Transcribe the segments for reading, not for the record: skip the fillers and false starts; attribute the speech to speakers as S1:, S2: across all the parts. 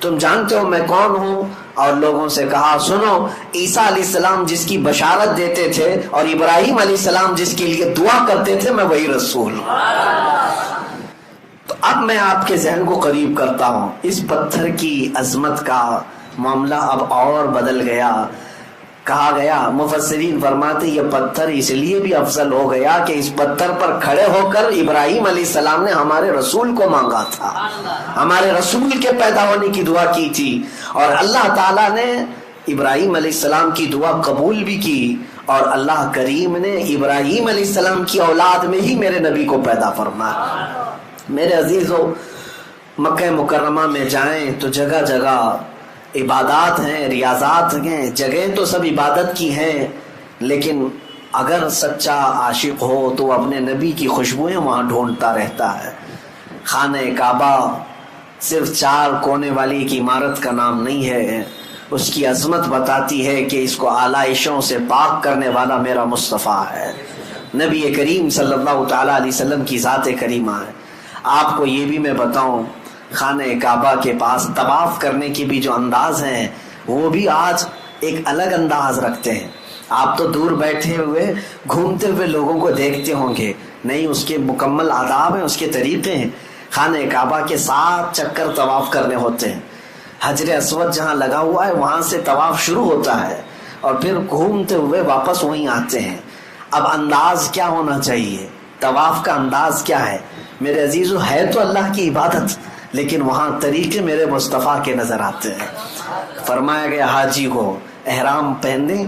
S1: تم جانتے ہو میں کون ہوں؟ اور لوگوں سے کہا سنو، عیسیٰ علیہ السلام جس کی بشارت دیتے تھے اور ابراہیم علیہ السلام جس کے لیے دعا کرتے تھے، میں وہی رسول ہوں۔ تو اب میں آپ کے ذہن کو قریب کرتا ہوں، اس پتھر کی عظمت کا معاملہ اب اور بدل گیا۔ کہا گیا، مفسرین فرماتے یہ پتھر اس لیے بھی افضل ہو گیا کہ اس پتھر پر کھڑے ہو کر ابراہیم علیہ السلام نے ہمارے رسول کو مانگا تھا، ہمارے رسول کے پیدا ہونے کی دعا کی تھی، اور اللہ تعالیٰ نے ابراہیم علیہ السلام کی دعا قبول بھی کی، اور اللہ کریم نے ابراہیم علیہ السلام کی اولاد میں ہی میرے نبی کو پیدا فرمایا۔ میرے عزیزو، مکہ مکرمہ میں جائیں تو جگہ جگہ عبادات ہیں، ریاضات ہیں، جگہیں تو سب عبادت کی ہیں، لیکن اگر سچا عاشق ہو تو اپنے نبی کی خوشبوئیں وہاں ڈھونڈتا رہتا ہے۔ خانہ کعبہ صرف 4 کونے والی ایک عمارت کا نام نہیں ہے، اس کی عظمت بتاتی ہے کہ اس کو آلائشوں سے پاک کرنے والا میرا مصطفیٰ ہے، نبی کریم صلی اللہ تعالیٰ علیہ وسلم کی ذات کریمہ ہے۔ آپ کو یہ بھی میں بتاؤں، خانہ کعبہ کے پاس طواف کرنے کے بھی جو انداز ہیں وہ بھی آج ایک الگ انداز رکھتے ہیں۔ آپ تو دور بیٹھے ہوئے گھومتے ہوئے لوگوں کو دیکھتے ہوں گے، نہیں، اس کے مکمل آداب ہیں، اس کے طریقے ہیں۔ خانہ کعبہ کے 7 چکر طواف کرنے ہوتے ہیں، حجر اسود جہاں لگا ہوا ہے وہاں سے طواف شروع ہوتا ہے، اور پھر گھومتے ہوئے واپس وہیں آتے ہیں۔ اب انداز کیا ہونا چاہیے؟ طواف کا انداز کیا ہے؟ میرے عزیزو، ہے تو اللہ کی عبادت، لیکن وہاں طریقے میرے مصطفیٰ کے نظر آتے ہیں۔ فرمایا گیا حاجی کو احرام پہننے،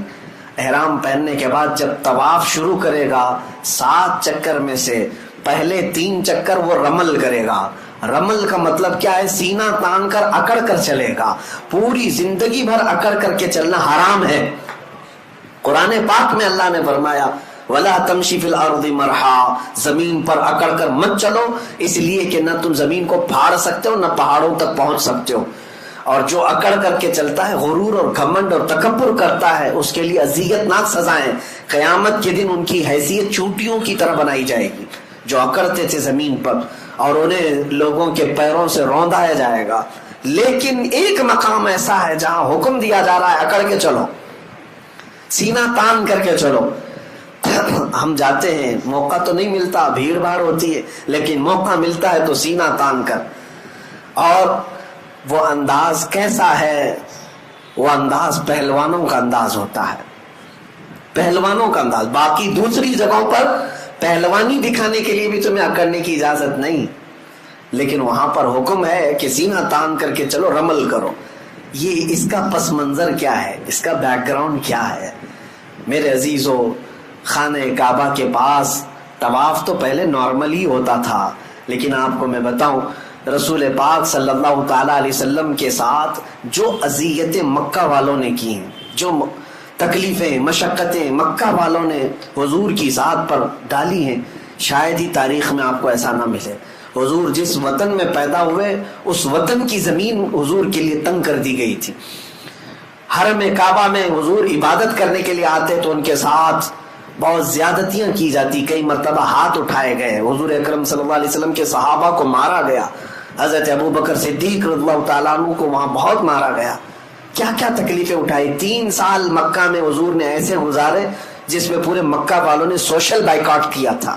S1: احرام پہننے کے بعد جب طواف شروع کرے گا 7 چکر میں سے پہلے 3 چکر وہ رمل کرے گا۔ رمل کا مطلب کیا ہے؟ سینہ تان کر اکڑ کر چلے گا، پوری زندگی بھر اکڑ کر کے چلنا حرام ہے۔ قرآن پاک میں اللہ نے فرمایا وَلَا تَمْشِ فِي الْأَرْضِ مَرْحًا، زمین پر اکڑ کر مت چلو، اس لیے کہ نہ تم زمین کو پھاڑ سکتے ہو نہ پہاڑوں تک پہنچ سکتے ہو، اور جو اکڑ کر کے چلتا ہے، غرور اور گھمنڈ اور تکبر کرتا ہے، اس کے لیے اذیت ناک سزائیں، قیامت کے دن ان کی حیثیت چونٹیوں کی طرح بنائی جائے گی جو اکڑتے تھے زمین پر، اور انہیں لوگوں کے پیروں سے روندایا جائے گا۔ لیکن ایک مقام ایسا ہے جہاں حکم دیا جا رہا ہے اکڑ کے چلو، سینہ تان کر کے چلو۔ ہم جاتے ہیں، موقع تو نہیں ملتا، بھیڑ بھاڑ ہوتی ہے، لیکن موقع ملتا ہے تو سینہ تان کر۔ اور وہ انداز کیسا ہے؟ وہ انداز پہلوانوں کا انداز ہوتا ہے، پہلوانوں کا انداز۔ باقی دوسری جگہوں پر پہلوانی دکھانے کے لیے بھی تمہیں اکڑنے کی اجازت نہیں، لیکن وہاں پر حکم ہے کہ سینہ تان کر کے چلو، رمل کرو۔ یہ اس کا پس منظر کیا ہے؟ اس کا بیک گراؤنڈ کیا ہے؟ میرے عزیزو، خانہ کعبہ کے پاس طواف تو پہلے نارمل ہی ہوتا تھا، لیکن آپ کو میں بتاؤں رسول پاک صلی اللہ تعالیٰ علیہ وسلم کے ساتھ جو اذیتیں مکہ والوں نے کی ہیں، جو تکلیفیں مشقتیں مکہ والوں نے حضور کی ذات پر ڈالی ہیں، شاید ہی تاریخ میں آپ کو ایسا نہ ملے۔ حضور جس وطن میں پیدا ہوئے اس وطن کی زمین حضور کے لیے تنگ کر دی گئی تھی۔ حرم کعبہ میں حضور عبادت کرنے کے لیے آتے تو ان کے ساتھ بہت زیادتیاں کی جاتی، کئی مرتبہ ہاتھ اٹھائے گئے، حضور اکرم صلی اللہ علیہ وسلم کے صحابہ کو مارا گیا، حضرت ابوبکر صدیق رضی اللہ تعالیٰ عنہ کو وہاں بہت مارا گیا۔ کیا کیا تکلیفیں اٹھائی۔ 3 سال مکہ میں حضور نے ایسے گزارے جس میں پورے مکہ والوں نے سوشل بائیکاٹ کیا تھا۔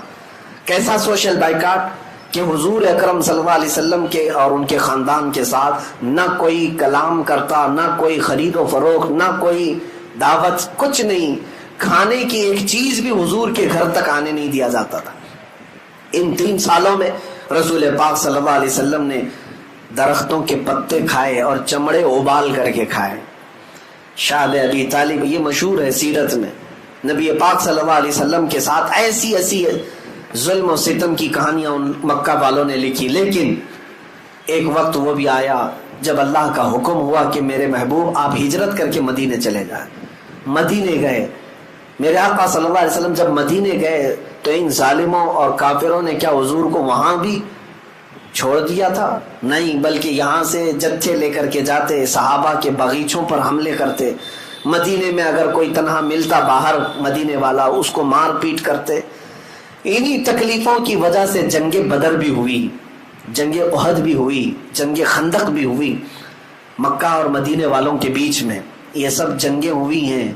S1: کیسا سوشل بائیکاٹ؟ کہ حضور اکرم صلی اللہ علیہ وسلم کے اور ان کے خاندان کے ساتھ نہ کوئی کلام کرتا، نہ کوئی خرید و فروخت، نہ کوئی دعوت، کچھ نہیں۔ کھانے کی ایک چیز بھی حضور کے گھر تک آنے نہیں دیا جاتا تھا۔ ان 3 سالوں میں رسول پاک صلی اللہ علیہ وسلم نے درختوں کے پتے کھائے اور چمڑے ابال کر کے کھائے۔ شاہ ابی طالب، یہ مشہور ہے سیرت میں، نبی پاک صلی اللہ علیہ وسلم کے ساتھ ایسی ایسی ظلم و ستم کی کہانیاں ان مکہ والوں نے لکھی۔ لیکن ایک وقت وہ بھی آیا جب اللہ کا حکم ہوا کہ میرے محبوب آپ ہجرت کر کے مدینے چلے جائیں۔ مدینے گئے۔ میرے آقا صلی اللہ علیہ وسلم جب مدینے گئے تو ان ظالموں اور کافروں نے کیا حضور کو وہاں بھی چھوڑ دیا تھا؟ نہیں، بلکہ یہاں سے جتھے لے کر کے جاتے، صحابہ کے باغیچوں پر حملے کرتے، مدینے میں اگر کوئی تنہا ملتا باہر مدینے والا اس کو مار پیٹ کرتے۔ انہی تکلیفوں کی وجہ سے جنگ بدر بھی ہوئی، جنگ احد بھی ہوئی، جنگ خندق بھی ہوئی۔ مکہ اور مدینے والوں کے بیچ میں یہ سب جنگیں ہوئی ہیں.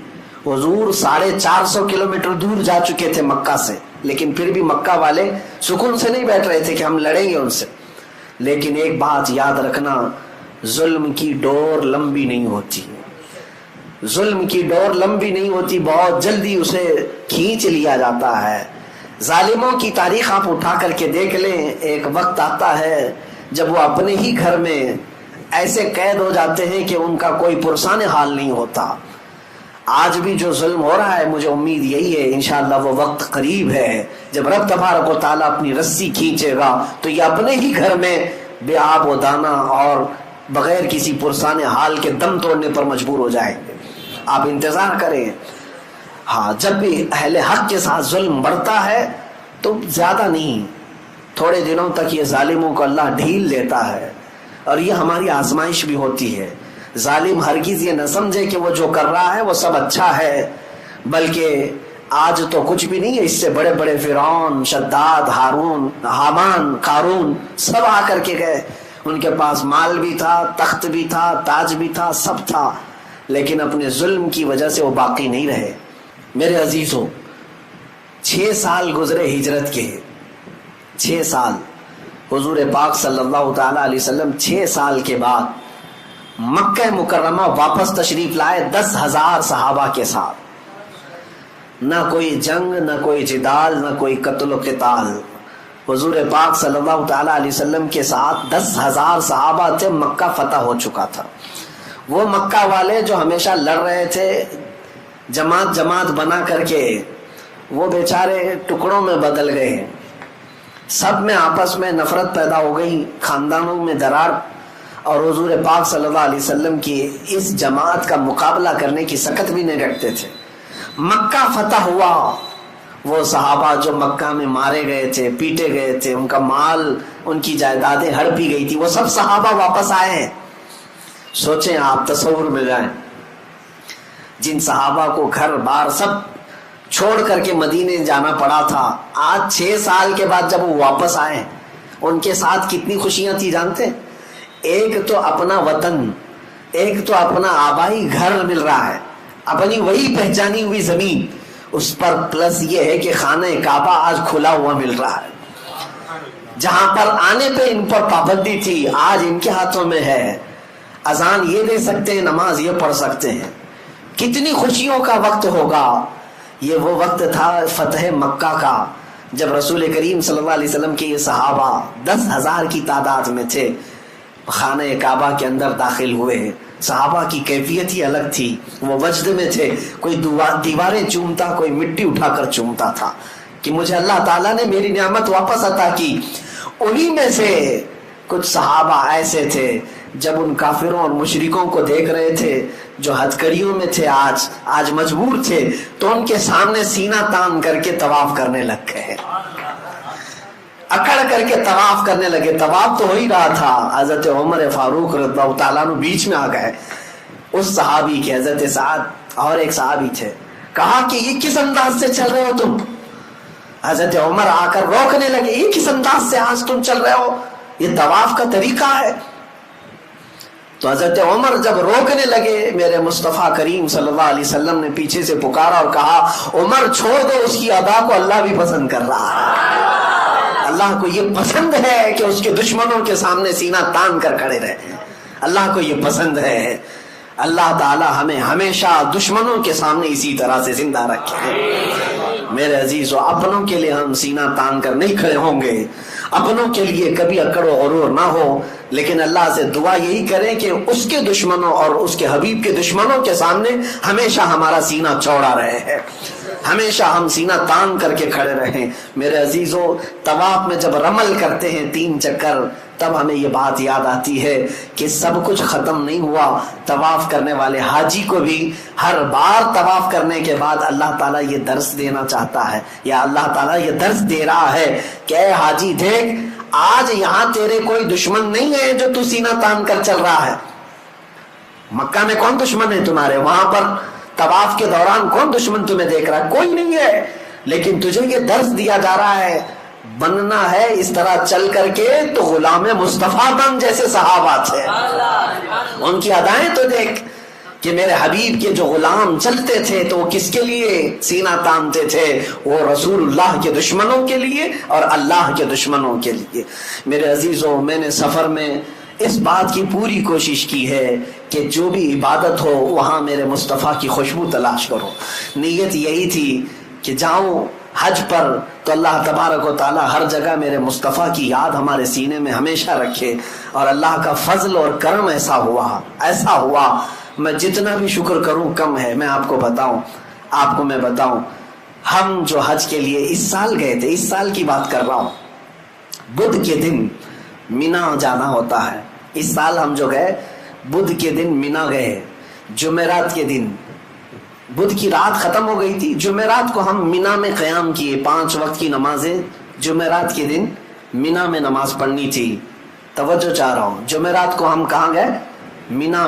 S1: حضور 450 کلومیٹر دور جا چکے تھے مکہ سے, لیکن پھر بھی مکہ والے سکون سے نہیں بیٹھ رہے تھے کہ ہم لڑیں گے ان سے. لیکن ایک بات یاد رکھنا, ظلم کی ڈور لمبی نہیں ہوتی, ظلم کی ڈور لمبی نہیں ہوتی, بہت جلدی اسے کھینچ لیا جاتا ہے. ظالموں کی تاریخ آپ اٹھا کر کے دیکھ لیں, ایک وقت آتا ہے جب وہ اپنے ہی گھر میں ایسے قید ہو جاتے ہیں کہ ان کا کوئی پرسان حال نہیں ہوتا. آج بھی جو ظلم ہو رہا ہے, مجھے امید یہی ہے انشاءاللہ وہ وقت قریب ہے جب رب تبارک و تعالیٰ اپنی رسی کھینچے گا تو یہ اپنے ہی گھر میں بے آب و دانہ اور بغیر کسی پرسان حال کے دم توڑنے پر مجبور ہو جائیں گے. آپ انتظار کریں. ہاں, جب بھی اہل حق کے ساتھ ظلم بڑھتا ہے تو زیادہ نہیں, تھوڑے دنوں تک یہ ظالموں کو اللہ ڈھیل دیتا ہے, اور یہ ہماری آزمائش بھی ہوتی ہے. ظالم ہرگز یہ نہ سمجھے کہ وہ جو کر رہا ہے وہ سب اچھا ہے, بلکہ آج تو کچھ بھی نہیں ہے, اس سے بڑے بڑے فرعون, شداد, ہارون, حامان, قارون سب آ کر کے گئے. ان کے پاس مال بھی تھا, تخت بھی تھا, تاج بھی تھا, سب تھا, لیکن اپنے ظلم کی وجہ سے وہ باقی نہیں رہے. میرے عزیزوں, 6 سال گزرے ہجرت کے, 6 سال. حضور پاک صلی اللہ تعالی علیہ وسلم 6 سال کے بعد مکہ مکرمہ واپس تشریف لائے 10,000 صحابہ کے ساتھ. نہ کوئی جنگ, نہ کوئی جدال, نہ کوئی قتل و قتال. حضور پاک صلی اللہ تعالی علیہ وسلم کے ساتھ 10,000 صحابہ تھے. مکہ فتح ہو چکا تھا. وہ مکہ والے جو ہمیشہ لڑ رہے تھے جماعت جماعت بنا کر کے, وہ بیچارے ٹکڑوں میں بدل گئے. سب میں آپس میں نفرت پیدا ہو گئی, خاندانوں میں درار, اور حضور پاک صلی اللہ علیہ وسلم کی اس جماعت کا مقابلہ کرنے کی سکت بھی نہیں رکھتے تھے. مکہ فتح ہوا. وہ صحابہ جو مکہ میں مارے گئے تھے, پیٹے گئے تھے, ان کا مال, ان کی جائیدادیں ہڑپی گئی تھی, وہ سب صحابہ واپس آئے ہیں. سوچیں آپ, تصور میں جائیں, جن صحابہ کو گھر بار سب چھوڑ کر کے مدینے جانا پڑا تھا, آج 6 سال کے بعد جب وہ واپس آئے, ان کے ساتھ کتنی خوشیاں تھی جانتے. ایک تو اپنا وطن, ایک تو اپنا آبائی گھر مل رہا ہے, اپنی وہی پہچانی ہوئی زمین, اس پر پلس یہ ہے کہ خانہ کعبہ آج کھلا ہوا مل رہا ہے. جہاں پر آنے پہ ان پر پابندی تھی, آج ان کے ہاتھوں میں ہے. اذان یہ دے سکتے ہیں, نماز یہ پڑھ سکتے ہیں. کتنی خوشیوں کا وقت ہوگا. یہ وہ وقت تھا فتح مکہ کا, جب رسول کریم صلی اللہ علیہ وسلم کے یہ صحابہ 10,000 کی تعداد میں تھے, خانہ کعبہ کے اندر داخل ہوئے. صحابہ کی کیفیت ہی الگ تھی. وہ وجد میں تھے, کوئی دیواریں چومتا, کوئی مٹی اٹھا کر چومتا تھا کہ مجھے اللہ تعالیٰ نے میری نعمت واپس عطا کی. انہی میں سے کچھ صحابہ ایسے تھے جب ان کافروں اور مشرکوں کو دیکھ رہے تھے جو ہتھکڑیوں میں تھے, آج مجبور تھے, تو ان کے سامنے سینہ تان کر کے طواف کرنے لگ گئے, اکڑ کر کے طواف کرنے لگے. طواف تو ہو ہی رہا تھا, حضرت عمر فاروق رضی اللہ تعالیٰ عنہ بیچ میں آ گئے. اس صحابی کے, حضرت سعد اور ایک صحابی تھے, کہا کہ یہ کس انداز سے چل رہے ہو تم. حضرت عمر آ کر روکنے لگے, یہ کس انداز سے آج تم چل رہے ہو, یہ طواف کا طریقہ ہے. تو حضرت عمر جب روکنے لگے, میرے مصطفیٰ کریم صلی اللہ علیہ وسلم نے پیچھے سے پکارا اور کہا, عمر چھوڑ دو, اس کی ادا کو اللہ بھی پسند کر رہا ہے. اللہ کو یہ پسند ہے کہ اس کے دشمنوں کے سامنے سینہ تان کر کھڑے رہے. اللہ کو یہ پسند ہے. اللہ تعالی ہمیں ہمیشہ دشمنوں کے سامنے اسی طرح سے زندہ رکھے. میرے عزیزو, اپنوں کے لیے ہم سینہ تان کر نہیں کھڑے ہوں گے, اپنوں کے لیے کبھی اکڑ و غرور نہ ہو, لیکن اللہ سے دعا یہی کریں کہ اس کے دشمنوں اور اس کے حبیب کے دشمنوں کے سامنے ہمیشہ ہمارا سینہ چوڑا رہے, ہمیشہ ہم سینہ تان کر کے کھڑے رہیں. میرے عزیزو, طواف میں جب رمل کرتے ہیں 3 چکر, تب ہمیں یہ بات یاد آتی ہے کہ سب کچھ ختم نہیں ہوا. طواف کرنے والے حاجی کو بھی ہر بار طواف کرنے کے بعد اللہ تعالیٰ یہ درس دینا چاہتا ہے, یا اللہ تعالیٰ یہ درس دے رہا ہے کہ اے حاجی دیکھ, آج یہاں تیرے کوئی دشمن نہیں ہے جو تو سینہ تان کر چل رہا ہے. مکہ میں کون دشمن ہے تمہارے, وہاں پر طواف کے دوران کون دشمن تمہیں دیکھ رہا ہے, کوئی نہیں ہے. لیکن تجھے یہ درس دیا جا رہا ہے, بننا ہے اس طرح چل کر کے تو غلام مصطفیٰ بن جیسے صحابہ تھے. ان کی ادائیں تو دیکھ کہ میرے حبیب کے جو غلام چلتے تھے تو وہ کس کے لیے سینہ تانتے تھے؟ وہ رسول اللہ کے دشمنوں کے لیے اور اللہ کے دشمنوں کے لیے. میرے عزیزوں، میں نے سفر میں اس بات کی پوری کوشش کی ہے کہ جو بھی عبادت ہو وہاں میرے مصطفیٰ کی خوشبو تلاش کرو. نیت یہی تھی کہ جاؤں حج پر تو اللہ تبارک و تعالی ہر جگہ میرے مصطفیٰ کی یاد ہمارے سینے میں ہمیشہ رکھے. اور اللہ کا فضل اور کرم ایسا ہوا میں جتنا بھی شکر کروں کم ہے. میں آپ کو میں بتاؤں ہم جو حج کے لیے اس سال گئے تھے، اس سال کی بات کر رہا ہوں، بدھ کے دن مینا جانا ہوتا ہے. اس سال ہم جو گئے بدھ کے دن مینا گئے. جمعرات کے دن بدھ کی رات ختم ہو گئی تھی، جمعرات کو ہم مینا میں قیام کیے. 5 وقت کی نمازیں جمعرات کے دن مینا میں نماز پڑھنی تھی. توجہ چاہ رہا ہوں، جمعرات کو ہم کہاں گئے؟ مینا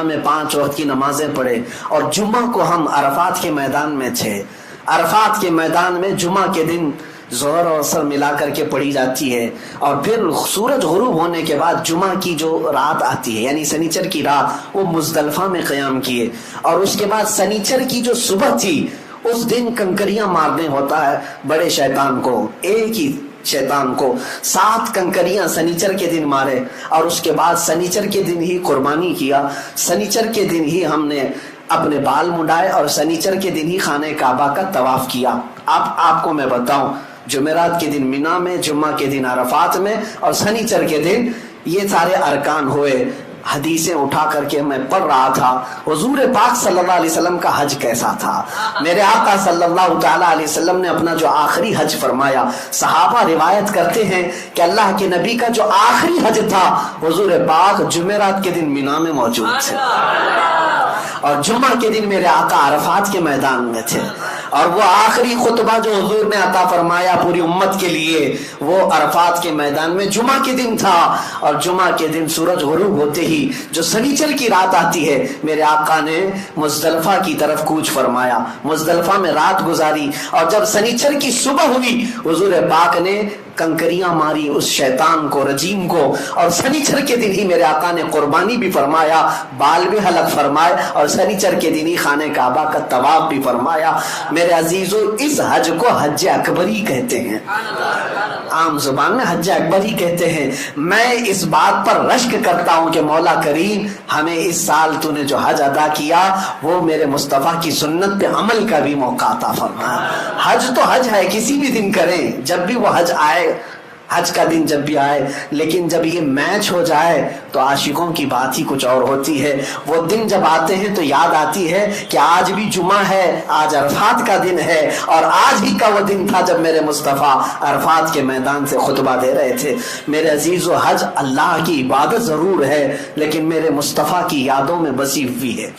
S1: میں 5 وقت کی نمازیں پڑھے. اور جمعہ کو ہم عرفات کے میدان میں تھے. عرفات کے میدان میں جمعہ کے دن ظہر اور عصر ملا کر کے پڑھی جاتی ہے. اور پھر سورج غروب ہونے کے بعد جمعہ کی جو رات آتی ہے یعنی سنیچر کی رات، وہ مزدلفہ میں قیام کیے. اور اس کے بعد سنیچر کی جو صبح تھی اس دن کنکریاں مارنے ہوتا ہے بڑے شیطان کو، ایک ہی شیطان کو 7 کنکریاں سنیچر کے دن مارے. اور اس کے بعد سنیچر کے دن ہی قربانی کیا. سنیچر کے دن ہی ہم نے اپنے بال منڈائے اور سنیچر کے دن ہی خانہ کعبہ کا طواف کیا. آپ کو میں بتاؤں، جمعرات کے دن مینا میں، جمعہ کے دن عرفات میں اور سنیچر کے دن یہ سارے ارکان ہوئے. حدیثیں اٹھا کر کے میں پڑھ رہا تھا حضور پاک صلی اللہ علیہ وسلم کا حج کیسا تھا. میرے آقا صلی اللہ تعالی علیہ وسلم نے اپنا جو آخری حج فرمایا، صحابہ روایت کرتے ہیں کہ اللہ کے نبی کا جو آخری حج تھا حضور پاک جمعرات کے دن مینا میں موجود تھے اور جمعہ کے دن میرے آقا عرفات کے میدان میں تھے. اور وہ آخری خطبہ جو حضور نے عطا فرمایا پوری امت کے لیے وہ عرفات کے میدان میں جمعہ کے دن تھا. اور جمعہ کے دن سورج غروب ہوتے ہی جو سنیچر کی رات آتی ہے میرے آقا نے مزدلفہ کی طرف کوچ فرمایا، مزدلفہ میں رات گزاری. اور جب سنیچر کی صبح ہوئی حضور پاک نے کنکریاں ماری اس شیطان کو، رجیم کو. اور سنیچر کے دن ہی میرے آقا نے قربانی بھی فرمایا، بال بھی حلق فرمائے اور سنیچر کے دن ہی خانہ کعبہ کا طواف بھی فرمایا. میرے عزیزو، اس حج کو حج اکبری کہتے ہیں، عام زبان میں حج اکبری کہتے ہیں. میں اس بات پر رشک کرتا ہوں کہ مولا کریم ہمیں اس سال تو نے جو حج ادا کیا وہ میرے مصطفیٰ کی سنت پہ عمل کا بھی موقع عطا فرما. حج تو حج ہے، کسی بھی دن کریں، جب بھی وہ حج آئے، حج کا دن جب بھی آئے. لیکن جب یہ میچ ہو جائے تو عاشقوں کی بات ہی کچھ اور ہوتی ہے. وہ دن جب آتے ہیں تو یاد آتی ہے کہ آج بھی جمعہ ہے، آج عرفات کا دن ہے اور آج ہی کا وہ دن تھا جب میرے مصطفیٰ عرفات کے میدان سے خطبہ دے رہے تھے. میرے عزیزو، حج اللہ کی عبادت ضرور ہے لیکن میرے مصطفیٰ کی یادوں میں بسی ہوئی ہے،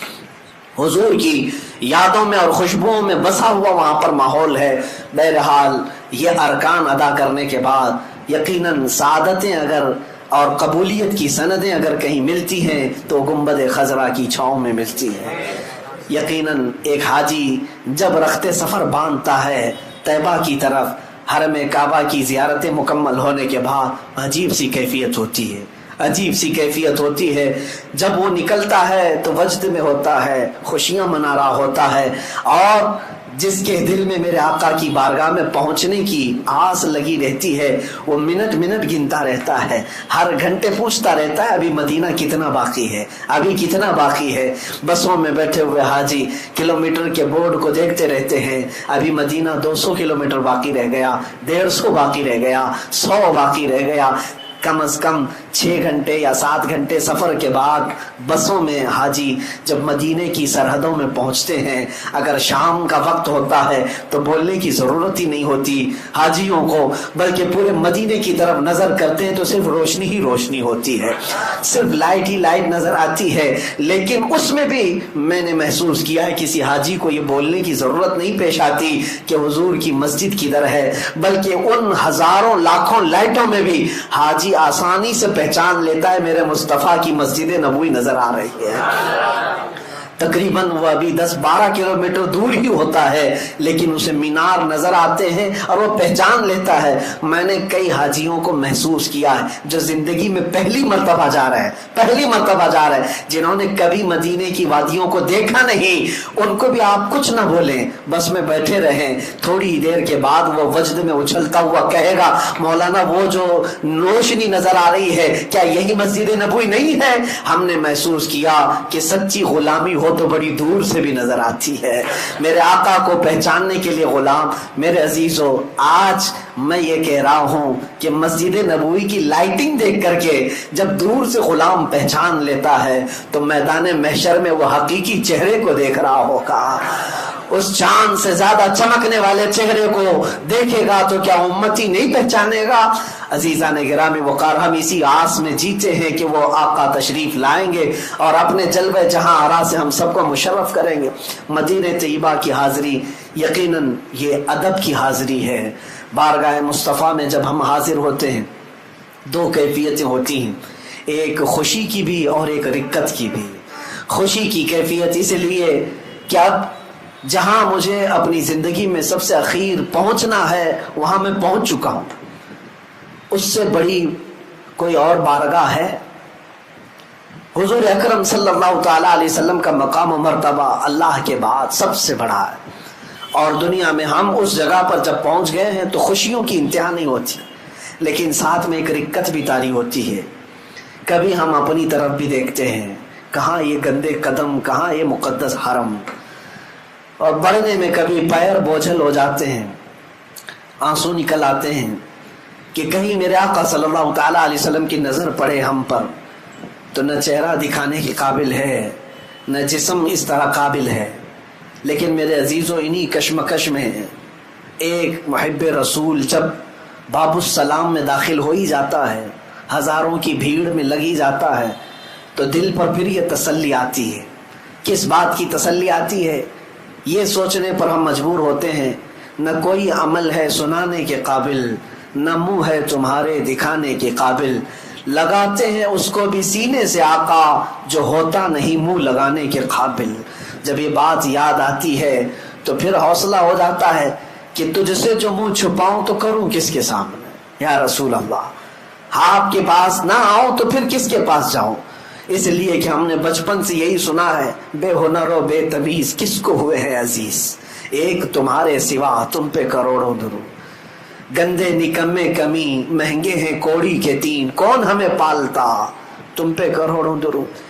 S1: حضور کی یادوں میں اور خوشبوؤں میں بسا ہوا وہاں پر ماحول ہے. بہرحال یہ ارکان ادا کرنے کے بعد یقیناً سعادتیں اگر اور قبولیت کی سندیں اگر کہیں ملتی ہیں تو گنبد خضرا کی چھاؤں میں ملتی ہیں. یقیناً ایک حاجی جب رخت سفر باندھتا ہے طیبہ کی طرف، حرم کعبہ کی زیارتیں مکمل ہونے کے بعد عجیب سی کیفیت ہوتی ہے، عجیب سی کیفیت ہوتی ہے. جب وہ نکلتا ہے تو وجد میں ہوتا ہے، خوشیاں منا رہا ہوتا ہے. اور جس کے دل میں میرے آقا کی بارگاہ میں پہنچنے کی آس لگی رہتی ہے وہ منٹ منٹ گنتا رہتا ہے، ہر گھنٹے پوچھتا رہتا ہے ابھی مدینہ کتنا باقی ہے، ابھی کتنا باقی ہے. بسوں میں بیٹھے ہوئے حاجی کلومیٹر کے بورڈ کو دیکھتے رہتے ہیں، ابھی مدینہ 200 کلومیٹر باقی رہ گیا، 150 باقی رہ گیا، 100 باقی رہ گیا. کم از کم 6 گھنٹے یا 7 گھنٹے سفر کے بعد بسوں میں حاجی جب مدینے کی سرحدوں میں پہنچتے ہیں، اگر شام کا وقت ہوتا ہے تو بولنے کی ضرورت ہی نہیں ہوتی حاجیوں کو، بلکہ پورے مدینے کی طرف نظر کرتے ہیں تو صرف روشنی ہی روشنی ہوتی ہے، صرف لائٹ ہی لائٹ نظر آتی ہے. لیکن اس میں بھی میں نے محسوس کیا ہے کسی حاجی کو یہ بولنے کی ضرورت نہیں پیش آتی کہ حضور کی مسجد کدھر ہے، بلکہ ان ہزاروں لاکھوں لائٹوں میں بھی حاجی آسانی سے پہچان لیتا ہے میرے مصطفیٰ کی مسجد نبوی نظر آ رہی ہے. تقریباً وہ ابھی 10-12 کلومیٹر دور ہی ہوتا ہے، لیکن اسے مینار نظر آتے ہیں اور وہ پہچان لیتا ہے۔ میں نے کئی حاجیوں کو محسوس کیا ہے جو زندگی میں پہلی مرتبہ جا رہے ہیں، جنہوں نے کبھی مدینے کی وادیوں کو دیکھا نہیں، ان کو بھی آپ کچھ نہ بولیں، بس میں بیٹھے رہیں، تھوڑی دیر کے بعد وہ وجد میں اچھلتا ہوا کہے گا، مولانا وہ جو روشنی نظر آ رہی ہے کیا یہی مسجد نبوی نہیں ہے؟ ہم نے محسوس کیا کہ سچی غلامی ہو تو بڑی دور سے بھی نظر آتی ہے۔ میرے آقا کو پہچاننے کے لیے غلام، میرے عزیزو، آج میں یہ کہہ رہا ہوں کہ مسجد نبوی کی لائٹنگ دیکھ کر کے جب دور سے غلام پہچان لیتا ہے تو میدان محشر میں وہ حقیقی چہرے کو دیکھ رہا ہوگا۔ اس چاند سے زیادہ چمکنے والے چہرے کو دیکھے گا تو کیا امتی نہیں پہچانے گا؟ عزیزان گرامی وقار، ہم اسی آس میں جیتے ہیں کہ وہ آقا تشریف لائیں گے اور اپنے جلوہ جہاں آرا سے ہم سب کو مشرف کریں گے۔ مدینہ طیبہ کی حاضری یقیناً یہ ادب کی حاضری ہے۔ بارگاہ مصطفیٰ میں جب ہم حاضر ہوتے ہیں دو کیفیتیں ہوتی ہیں، ایک خوشی کی بھی اور ایک رکت کی بھی۔ خوشی کی کیفیت اس لیے کہ اب جہاں مجھے اپنی زندگی میں سب سے اخیر پہنچنا ہے وہاں میں پہنچ چکا ہوں، اس سے بڑی کوئی اور بارگاہ ہے؟ حضور اکرم صلی اللہ تعالی علیہ وسلم کا مقام و مرتبہ اللہ کے بعد سب سے بڑا ہے، اور دنیا میں ہم اس جگہ پر جب پہنچ گئے ہیں تو خوشیوں کی انتہا نہیں ہوتی، لیکن ساتھ میں ایک رکت بھی طاری ہوتی ہے۔ کبھی ہم اپنی طرف بھی دیکھتے ہیں، کہاں یہ گندے قدم، کہاں یہ مقدس حرم، اور بڑھنے میں کبھی پیر بوجھل ہو جاتے ہیں، آنسو نکل آتے ہیں کہ کہیں میرے آقا صلی اللہ تعالیٰ علیہ وسلم کی نظر پڑے ہم پر تو نہ چہرہ دکھانے کے قابل ہے نہ جسم اس طرح قابل ہے۔ لیکن میرے عزیزوں، انہی کشمکش میں ایک محب رسول جب باب السلام میں داخل ہو ہی جاتا ہے، ہزاروں کی بھیڑ میں لگی جاتا ہے، تو دل پر پھر یہ تسلی آتی ہے۔ کس بات کی تسلی آتی ہے؟ یہ سوچنے پر ہم مجبور ہوتے ہیں نہ کوئی عمل ہے سنانے کے قابل، نہ منہ ہے تمہارے دکھانے کے قابل، لگاتے ہیں اس کو بھی سینے سے آقا جو ہوتا نہیں منہ لگانے کے قابل۔ جب یہ بات یاد آتی ہے تو پھر حوصلہ ہو جاتا ہے کہ تجھ سے جو منہ چھپاؤں تو کروں کس کے سامنے؟ یا رسول اللہ، آپ کے پاس نہ آؤں تو پھر کس کے پاس جاؤں؟ اس لیے کہ ہم نے بچپن سے یہی سنا ہے، بے ہنر و بے تمیز کس کو ہوئے ہیں عزیز، ایک تمہارے سوا تم پہ کروڑوں درود، گندے نکمے کمی مہنگے ہیں کوڑی کے تین، کون ہمیں پالتا تم پہ کروڑوں درود۔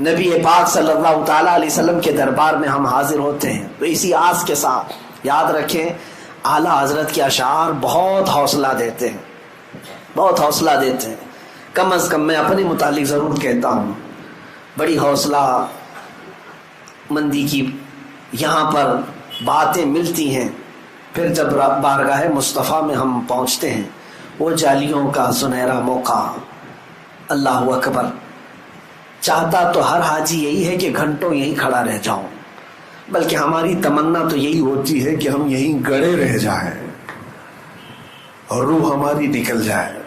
S1: نبی پاک صلی اللہ تعالیٰ علیہ وسلم کے دربار میں ہم حاضر ہوتے ہیں تو اسی آس کے ساتھ، یاد رکھیں اعلیٰ حضرت کے اشعار بہت حوصلہ دیتے ہیں، بہت حوصلہ دیتے ہیں۔ کم از کم میں اپنے متعلق ضرور کہتا ہوں، بڑی حوصلہ مندی کی یہاں پر باتیں ملتی ہیں، پھر جب بارگاہ مصطفیٰ میں ہم پہنچتے ہیں وہ جالیوں کا سنہرا موقع، اللہ اکبر، چاہتا تو ہر حاجی یہی ہے کہ گھنٹوں یہیں کھڑا رہ جاؤں، بلکہ ہماری تمنا تو یہی ہوتی ہے کہ ہم یہیں گڑے رہ جائیں اور روح ہماری نکل جائے،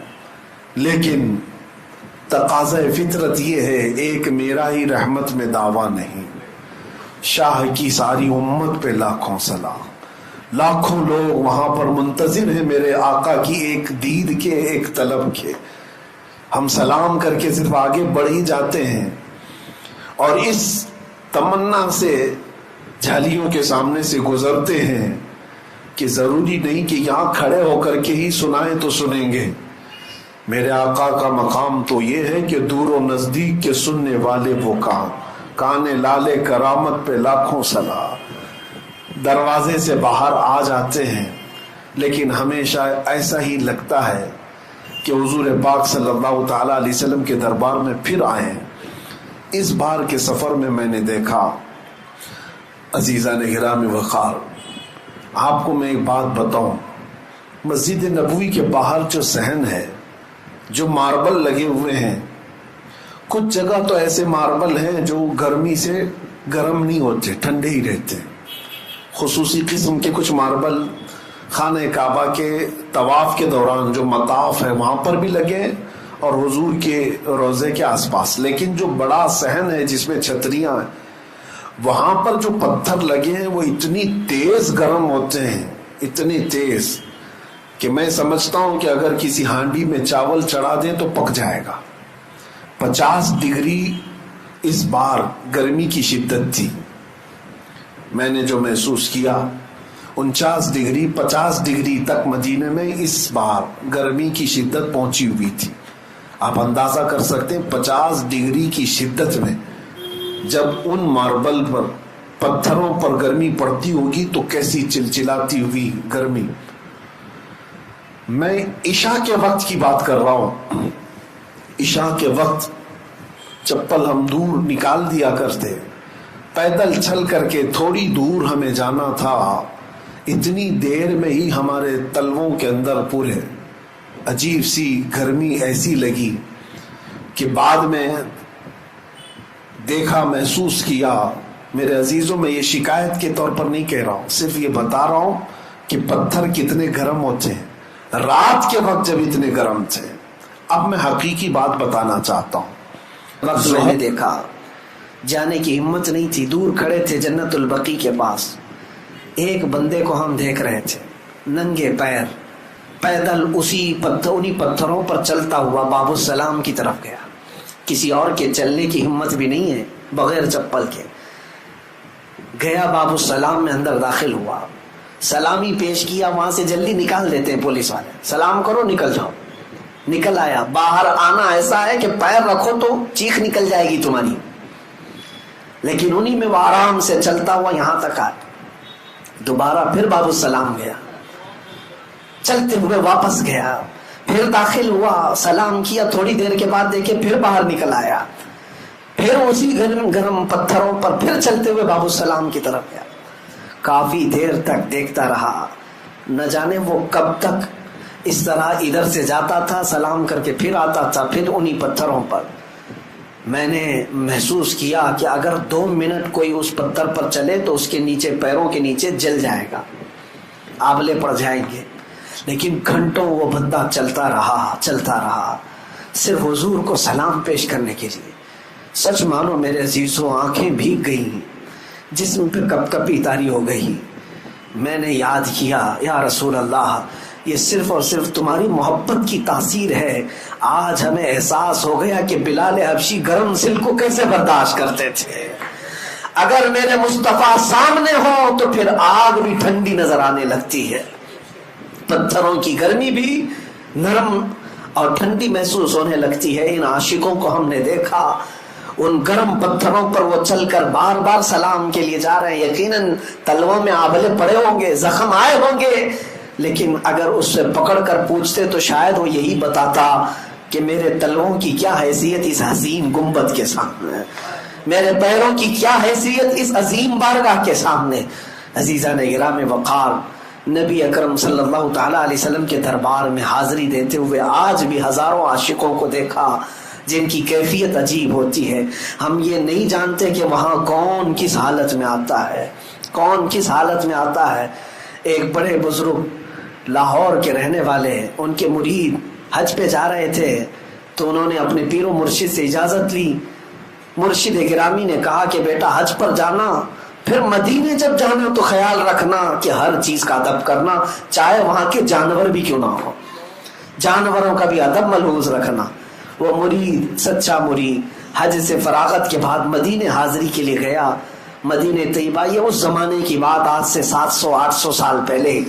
S1: لیکن تقاضا فطرت یہ ہے، ایک میرا ہی رحمت میں دعویٰ نہیں، شاہ کی ساری امت پہ لاکھوں سلام، لاکھوں لوگ وہاں پر منتظر ہیں میرے آقا کی ایک دید کے، ایک طلب کے۔ ہم سلام کر کے صرف آگے بڑھ ہی جاتے ہیں اور اس تمنا سے جھالیوں کے سامنے سے گزرتے ہیں کہ ضروری نہیں کہ یہاں کھڑے ہو کر کے ہی سنائیں تو سنیں گے۔ میرے آقا کا مقام تو یہ ہے کہ دور و نزدیک کے سننے والے وہ کان لالے کرامت پہ لاکھوں سلام۔ دروازے سے باہر آ جاتے ہیں، لیکن ہمیشہ ایسا ہی لگتا ہے کہ حضور پاک صلی اللہ تعالی علیہ وسلم کے دربار میں پھر آئے۔ اس بار کے سفر میں نے دیکھا، عزیزان گرامی وقار، آپ کو میں ایک بات بتاؤں، مسجد نبوی کے باہر جو صحن ہے، جو ماربل لگے ہوئے ہیں، کچھ جگہ تو ایسے ماربل ہیں جو گرمی سے گرم نہیں ہوتے، ٹھنڈے ہی رہتے، خصوصی قسم کے کچھ ماربل خانہ کعبہ کے طواف کے دوران جو مطاف ہے وہاں پر بھی لگے اور حضور کے روضے کے آس پاس، لیکن جو بڑا صحن ہے جس میں چھتریاں ہیں
S2: وہاں پر جو پتھر لگے ہیں وہ اتنی تیز گرم ہوتے ہیں، اتنی تیز کہ میں سمجھتا ہوں کہ اگر کسی ہانڈی میں چاول چڑھا دیں تو پک جائے گا۔ 50 ڈگری اس بار گرمی کی شدت تھی۔ میں نے جو محسوس کیا 49 ڈگری 50 ڈگری تک مدینے میں اس بار گرمی کی شدت پہنچی ہوئی تھی۔ آپ اندازہ کر سکتے ہیں 50 ڈگری کی شدت میں جب ان ماربل پر پتھروں پر گرمی پڑتی ہوگی تو کیسی چلچلاتی ہوئی گرمی۔ میں عشاء کے وقت کی بات کر رہا ہوں۔ عشاء کے وقت چپل ہم دور نکال دیا کرتے، پیدل چل کر کے تھوڑی دور ہمیں جانا تھا، اتنی دیر میں ہی ہمارے تلووں کے اندر پورے عجیب سی گرمی ایسی لگی کہ بعد میں دیکھا، محسوس کیا۔ میرے عزیزوں، میں یہ شکایت کے طور پر نہیں کہہ رہا ہوں، صرف یہ بتا رہا ہوں کہ پتھر کتنے گرم ہوتے ہیں رات کے وقت جب اتنے گرم تھے۔ اب میں حقیقی بات بتانا چاہتا ہوں۔
S1: میں نے دیکھا، جانے کی ہمت نہیں تھی، دور کھڑے تھے جنت البقیع کے پاس، ایک بندے کو ہم دیکھ رہے تھے ننگے پیر پیدل انہی پتھروں پر چلتا ہوا باب السلام کی طرف گیا۔ کسی اور کے چلنے کی ہمت بھی نہیں ہے، بغیر چپل کے گیا، باب السلام میں اندر داخل ہوا، سلامی پیش کیا، وہاں سے جلدی نکال دیتے ہیں پولیس والے، سلام کرو نکل جاؤ۔ نکل آیا، باہر آنا ایسا ہے کہ پیر رکھو تو چیخ نکل جائے گی تمہاری، لیکن انہی میں وہ آرام سے چلتا ہوا یہاں تک آیا۔ دوبارہ پھر باب السلام گیا، چلتے ہوئے واپس گیا، پھر داخل ہوا، سلام کیا، تھوڑی دیر کے بعد دیکھے پھر باہر نکل آیا، پھر اسی گرم گرم پتھروں پر پھر چلتے ہوئے باب السلام کی طرف گیا۔ کافی دیر تک دیکھتا رہا، نہ جانے وہ کب تک اس طرح ادھر سے جاتا تھا، سلام کر کے پھر آتا تھا، پھر انہی پتھروں پر۔ میں نے محسوس کیا کہ اگر 2 منٹ کوئی اس پتھر پر چلے تو اس کے نیچے، پیروں کے نیچے جل جائے گا، آبلے پڑ جائیں گے، لیکن گھنٹوں وہ بندہ چلتا رہا صرف حضور کو سلام پیش کرنے کے لیے۔ سچ مانو میرے عزیزوں، آنکھیں بھیگ گئیں، جسم پہ کپ کپی طاری ہو گئی۔ میں نے یاد کیا، یا رسول اللہ، یہ صرف اور صرف تمہاری محبت کی تاثیر ہے۔ آج ہمیں احساس ہو گیا کہ بلال حبشی گرم سل کو کیسے برداشت کرتے تھے۔ اگر میرے مصطفیٰ سامنے ہو تو پھر آگ بھی ٹھنڈی نظر آنے لگتی ہے، پتھروں کی گرمی بھی نرم اور ٹھنڈی محسوس ہونے لگتی ہے۔ ان عاشقوں کو ہم نے دیکھا، ان گرم پتھروں پر وہ چل کر بار بار سلام کے لیے جا رہے ہیں، یقیناً تلووں میں آبلے پڑے ہوں گے، زخم آئے ہوں گے، لیکن اگر اس سے پکڑ کر پوچھتے تو شاید وہ یہی بتاتا کہ میرے تلووں کی کیا حیثیت اس حسین گنبد کے سامنے، میرے پیروں کی کیا حیثیت اس عظیم بارگاہ کے سامنے۔ عزیزان گرام وقار، نبی اکرم صلی اللہ تعالی علیہ وسلم کے دربار میں حاضری دیتے ہوئے آج بھی ہزاروں عاشقوں کو دیکھا جن کی کیفیت عجیب ہوتی ہے۔ ہم یہ نہیں جانتے کہ وہاں کون کس حالت میں آتا ہے، کون کس حالت میں آتا ہے۔ ایک بڑے بزرگ لاہور کے رہنے والے، ان کے مرید حج پہ جا رہے تھے تو انہوں نے اپنے پیر و مرشد سے اجازت لی۔ مرشد گرامی نے کہا کہ بیٹا حج پر جانا، پھر مدینے جب جانا تو خیال رکھنا کہ ہر چیز کا ادب کرنا، چاہے وہاں کے جانور بھی کیوں نہ ہو، جانوروں کا بھی ادب ملحوظ رکھنا۔ وہ مرید، سچا مرید، حج سے فراغت کے بعد مدینے حاضری کے لیے گیا۔ مدینہ طیبہ، یہ اس زمانے کی بات، آج سے 700-800 سال پہلے،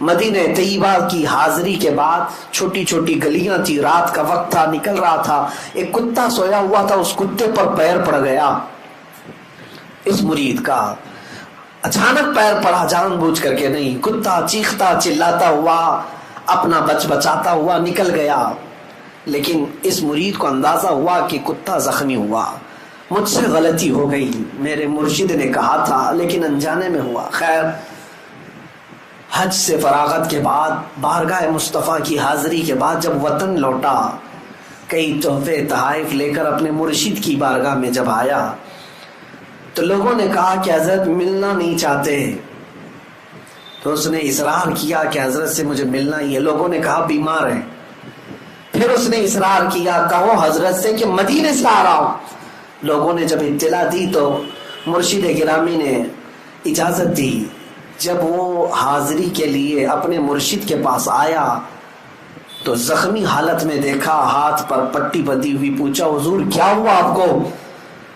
S1: مدینہ طیبہ کی حاضری کے بعد چھوٹی چھوٹی گلیاں تھی، رات کا وقت تھا، نکل رہا تھا، ایک کتا سویا ہوا تھا، اس کتے پر پیر پڑ گیا اس مرید کا، اچانک پیر پڑا، جان بوجھ کر کے نہیں، کتا چیختا چلاتا ہوا، اپنا بچاتا ہوا نکل گیا، لیکن اس مرید کو اندازہ ہوا کہ کتا زخمی ہوا، مجھ سے غلطی ہو گئی، میرے مرشد نے کہا تھا لیکن انجانے میں ہوا۔ خیر، حج سے فراغت کے بعد، بارگاہ مصطفیٰ کی حاضری کے بعد جب وطن لوٹا، کئی تحفے تحائف لے کر اپنے مرشد کی بارگاہ میں جب آیا تو لوگوں نے کہا کہ حضرت ملنا نہیں چاہتے، تو اس نے اصرار کیا کہ حضرت سے مجھے ملنا ہی ہے۔ لوگوں نے کہا بیمار ہے، پھر اس نے اصرار کیا، کہو حضرت سے کہ مدینے سے آ رہا ہوں۔ لوگوں نے جب اطلاع دی تو مرشد گرامی نے اجازت دی. جب وہ حاضری کے لیے اپنے مرشد کے پاس آیا تو زخمی حالت میں دیکھا، ہاتھ پر پٹی بندھی ہوئی. پوچھا حضور کیا ہوا آپ کو؟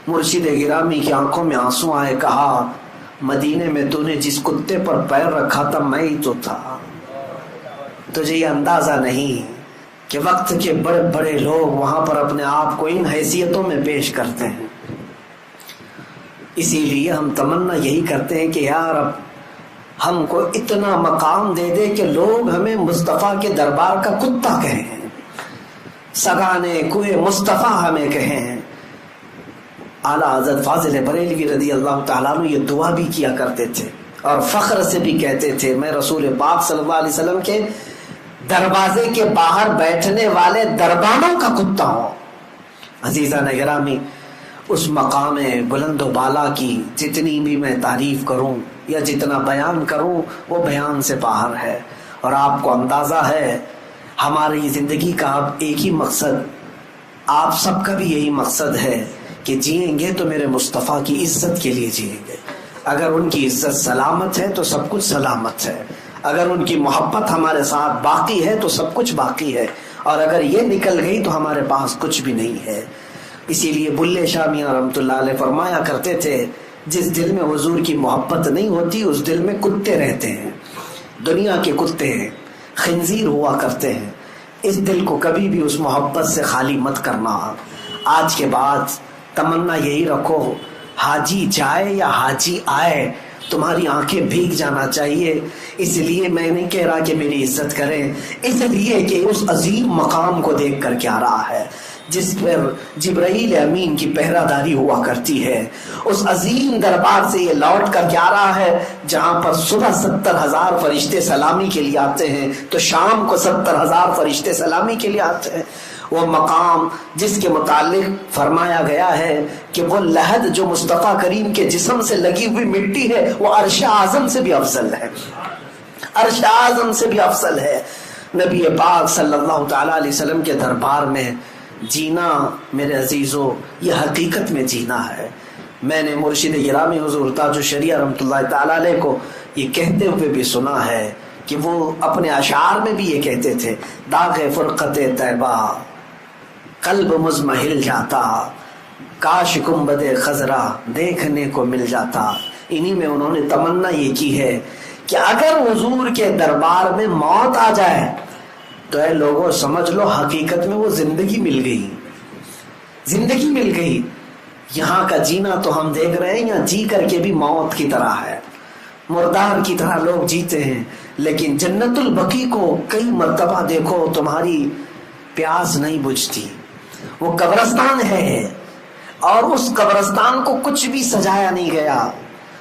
S1: مرشد گرامی کی آنکھوں میں آنسو آئے. کہا مدینے میں تو نے جس کتے پر پیر رکھا تھا میں ہی تو تھا. تجھے یہ اندازہ نہیں کہ وقت کے بڑے بڑے لوگ وہاں پر اپنے آپ کو ان حیثیتوں میں پیش کرتے ہیں. اسی لیے ہم تمنا یہی کرتے ہیں کہ یار اب ہم کو اتنا مقام دے دے کہ لوگ ہمیں مصطفیٰ کے دربار کا کتا کہیں، سگانے کوئے مصطفیٰ ہمیں کہیں. اعلیٰ حضرت فاضل بریلوی رضی اللہ تعالیٰ عنہ یہ دعا بھی کیا کرتے تھے اور فخر سے بھی کہتے تھے میں رسول پاک صلی اللہ علیہ وسلم کے دروازے کے باہر بیٹھنے والے دربانوں کا کتا ہوں. عزیزان گرامی، اس مقام بلند و بالا کی جتنی بھی میں تعریف کروں یا جتنا بیان کروں وہ بیان سے باہر ہے. اور آپ کو اندازہ ہے ہماری زندگی کا اب ایک ہی مقصد، آپ سب کا بھی یہی مقصد ہے کہ جئیں گے تو میرے مصطفیٰ کی عزت کے لیے جئیں گے. اگر ان کی عزت سلامت ہے تو سب کچھ سلامت ہے، اگر ان کی محبت ہمارے ساتھ باقی ہے تو سب کچھ باقی ہے، اور اگر یہ نکل گئی تو ہمارے پاس کچھ بھی نہیں ہے. اسی لیے بلے شاہ میاں رحمۃ اللہ علیہ فرمایا کرتے تھے جس دل میں حضور کی محبت نہیں ہوتی اس دل میں کتے رہتے ہیں، دنیا کے کتے ہیں، خنزیر ہوا کرتے ہیں. اس دل کو کبھی بھی اس محبت سے خالی مت کرنا. آج کے بعد تمنا یہی رکھو حاجی جائے یا حاجی آئے تمہاری آنکھیں بھیگ جانا چاہیے. اس لیے میں نہیں کہہ رہا کہ میری عزت کریں، اس لیے کہ اس عظیم مقام کو دیکھ کر کے آ رہا ہے جس پر جبرائیل امین کی پہراداری ہوا کرتی ہے. اس عظیم دربار سے یہ لوٹ کر کے آ رہا ہے جہاں پر صبح 70,000 فرشتے سلامی کے لیے آتے ہیں تو شام کو 70,000 فرشتے سلامی کے لیے آتے ہیں. وہ مقام جس کے متعلق فرمایا گیا ہے کہ وہ لحد جو مصطفیٰ کریم کے جسم سے لگی ہوئی مٹی ہے وہ عرش اعظم سے بھی افضل ہے، عرش اعظم سے بھی افضل ہے. نبی پاک صلی اللہ تعالی علیہ وسلم کے دربار میں جینا میرے عزیزو یہ حقیقت میں جینا ہے. میں نے مرشد گرامی حضور تاج الشریعہ رحمۃ اللہ تعالی علیہ کو یہ کہتے ہوئے بھی سنا ہے کہ وہ اپنے اشعار میں بھی یہ کہتے تھے داغ فرقت طیبہ قلب مزمحل جاتا، کاش گنبد خضرا دیکھنے کو مل جاتا. انہی میں انہوں نے تمنا یہ کی ہے کہ اگر حضور کے دربار میں موت آ جائے تو اے لوگوں سمجھ لو حقیقت میں وہ زندگی مل گئی، زندگی مل گئی. یہاں کا جینا تو ہم دیکھ رہے ہیں یہاں جی کر کے بھی موت کی طرح ہے، مردار کی طرح لوگ جیتے ہیں. لیکن جنت البقیع کو کئی مرتبہ دیکھو تمہاری پیاس نہیں بجھتی. وہ قبرستان ہے اور اس قبرستان کو کچھ بھی سجایا نہیں گیا،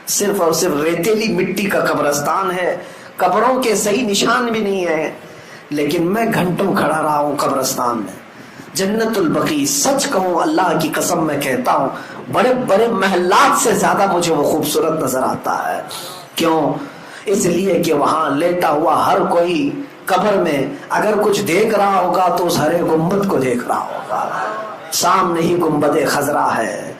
S1: صرف اور صرف ریتیلی مٹی کا قبرستان ہے، قبروں کے صحیح نشان بھی نہیں ہے. لیکن میں گھنٹوں کھڑا رہا ہوں قبرستان میں. جنت البقیع سچ کہوں اللہ کی قسم میں کہتا ہوں بڑے بڑے محلات سے زیادہ مجھے وہ خوبصورت نظر آتا ہے. کیوں؟ اس لیے کہ وہاں لیٹا ہوا ہر کوئی قبر میں اگر کچھ دیکھ رہا ہوگا تو اس ہرے گنبد کو دیکھ رہا ہوگا، سامنے ہی گنبد خضرا ہے.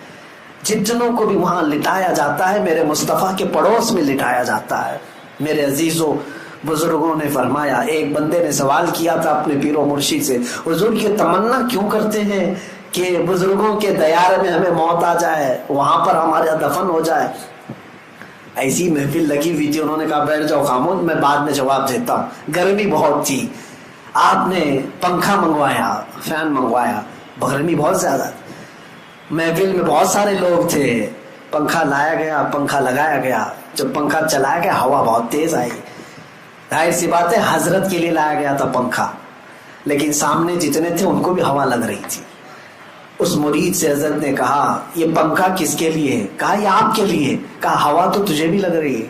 S1: جتنوں کو بھی وہاں لٹایا جاتا ہے میرے مصطفیٰ کے پڑوس میں لٹایا جاتا ہے. میرے عزیزوں بزرگوں نے فرمایا، ایک بندے نے سوال کیا تھا اپنے پیر و مرشد سے حضور یہ تمنا کیوں کرتے ہیں کہ بزرگوں کے دیار میں ہمیں موت آ جائے، وہاں پر ہمارا دفن ہو جائے. ایسی محفل لگی ہوئی تھی، انہوں نے کہا بیٹھ جاؤ خاموش میں بعد میں جواب دیتا ہوں. گرمی بہت تھی، آپ نے پنکھا منگوایا، فین منگوایا، گرمی بہت زیادہ، محفل میں بہت سارے لوگ تھے، پنکھا لایا گیا، پنکھا لگایا گیا. جب پنکھا چلایا گیا ہوا بہت تیز آئی. ظاہر سی بات ہے حضرت کے لیے لایا گیا تھا پنکھا، لیکن سامنے جتنے تھے ان کو بھی ہوا لگ رہی تھی. اس مرید سے حضرت نے کہا یہ پنکھا کس کے لیے ہے؟ کہا یہ آپ کے لیے. کہا ہوا تو تجھے بھی لگ رہی ہے.